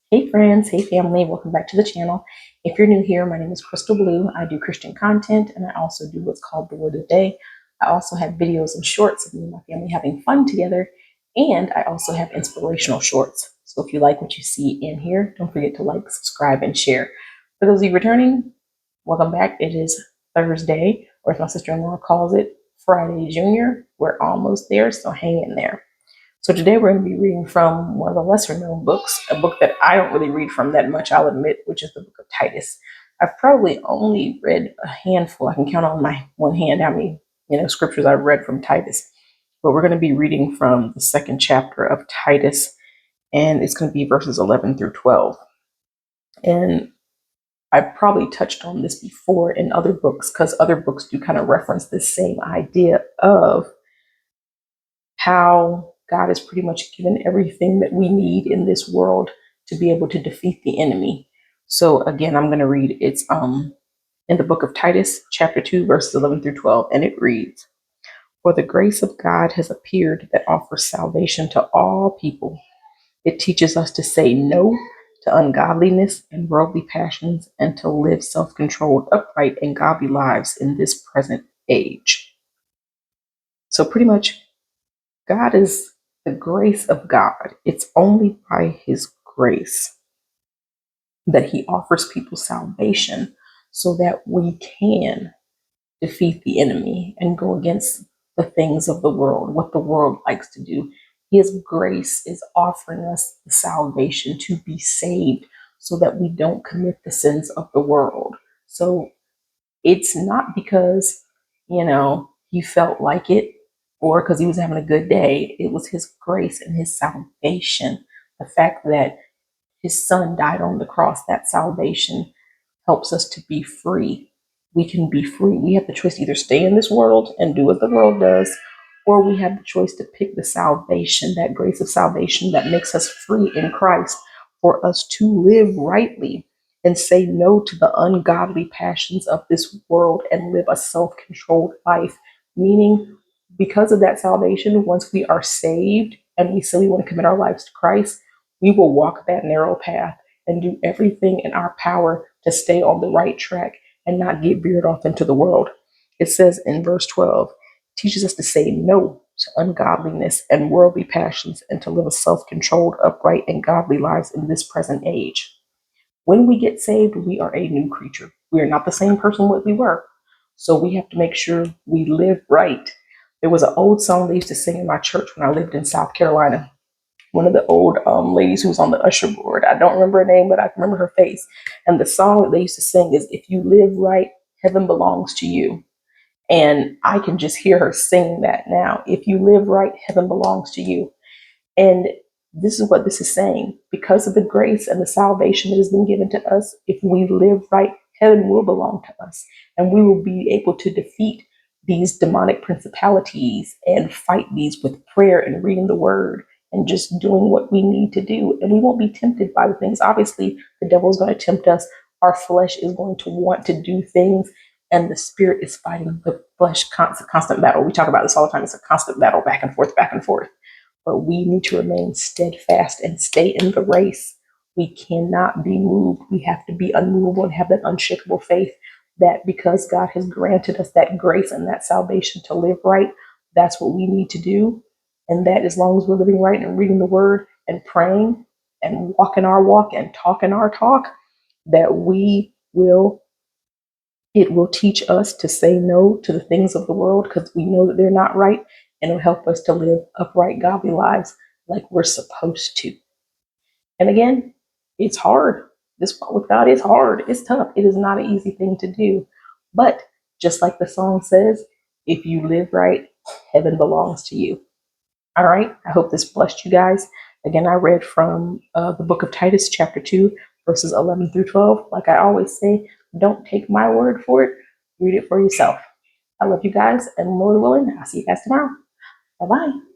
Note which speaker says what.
Speaker 1: Hey friends, hey family, welcome back to the channel. If you're new here, my name is Crystal Blue. I do Christian content and I also do what's called the Word of the Day. I also have videos and shorts of me and my family having fun together, and I also have inspirational shorts. So if you like what you see in here, don't forget to like, subscribe, and share. For those of you returning, welcome back. It is Thursday, or as my sister-in-law calls it, Friday Junior. We're almost there, so hang in there. So today we're going to be reading from one of the lesser known books, a book that I don't really read from that much, I'll admit, which is the book of Titus. I've probably only read a handful. I can count on my one hand how many, scriptures I've read from Titus. But we're going to be reading from the second chapter of Titus, and it's going to be verses 11 through 12. And I've probably touched on this before in other books because other books do kind of reference this same idea of how God has pretty much given everything that we need in this world to be able to defeat the enemy. So again, I'm going to read it's in the book of Titus, chapter 2, verses 11 through 12, and it reads, "For the grace of God has appeared that offers salvation to all people. It teaches us to say no to ungodliness and worldly passions and to live self-controlled, upright, and godly lives in this present age." So pretty much God is the grace of God. It's only by his grace that he offers people salvation so that we can defeat the enemy and go against the things of the world, what the world likes to do. His grace is offering us the salvation to be saved so that we don't commit the sins of the world. So it's not because, he felt like it or because he was having a good day. It was his grace and his salvation. The fact that his son died on the cross, that salvation helps us to be free. We can be free. We have the choice to either stay in this world and do what the world does, or we have the choice to pick the salvation, that grace of salvation that makes us free in Christ for us to live rightly and say no to the ungodly passions of this world and live a self-controlled life. Meaning, because of that salvation, once we are saved and we say we want to commit our lives to Christ, we will walk that narrow path and do everything in our power to stay on the right track and not get veered off into the world. It says in verse 12, teaches us to say no to ungodliness and worldly passions and to live a self-controlled, upright, and godly lives in this present age. When we get saved, we are a new creature. We are not the same person what we were. So we have to make sure we live right. There was an old song they used to sing in my church when I lived in South Carolina. One of the old ladies who was on the usher board. I don't remember her name, but I can remember her face. And the song that they used to sing is, "If you live right, heaven belongs to you." And I can just hear her singing that now. If you live right, heaven belongs to you. And this is what this is saying. Because of the grace and the salvation that has been given to us, if we live right, heaven will belong to us. And we will be able to defeat these demonic principalities and fight these with prayer and reading the word and just doing what we need to do. And we won't be tempted by the things. Obviously, the devil is going to tempt us. Our flesh is going to want to do things, and the spirit is fighting the flesh. Constant battle. We talk about this all the time. It's a constant battle, back and forth, back and forth. But we need to remain steadfast and stay in the race. We cannot be moved. We have to be unmovable and have that unshakable faith that because God has granted us that grace and that salvation to live right, that's what we need to do. And that as long as we're living right and reading the word and praying and walking our walk and talking our talk, that it will teach us to say no to the things of the world because we know that they're not right, and it'll help us to live upright, godly lives like we're supposed to. And again, it's hard. This walk with God is hard. It's tough. It is not an easy thing to do. But just like the song says, if you live right, heaven belongs to you. All right. I hope this blessed you guys. Again, I read from the book of Titus, chapter 2, verses 11 through 12. Like I always say, don't take my word for it. Read it for yourself. I love you guys, and Lord willing, I'll see you guys tomorrow. Bye bye.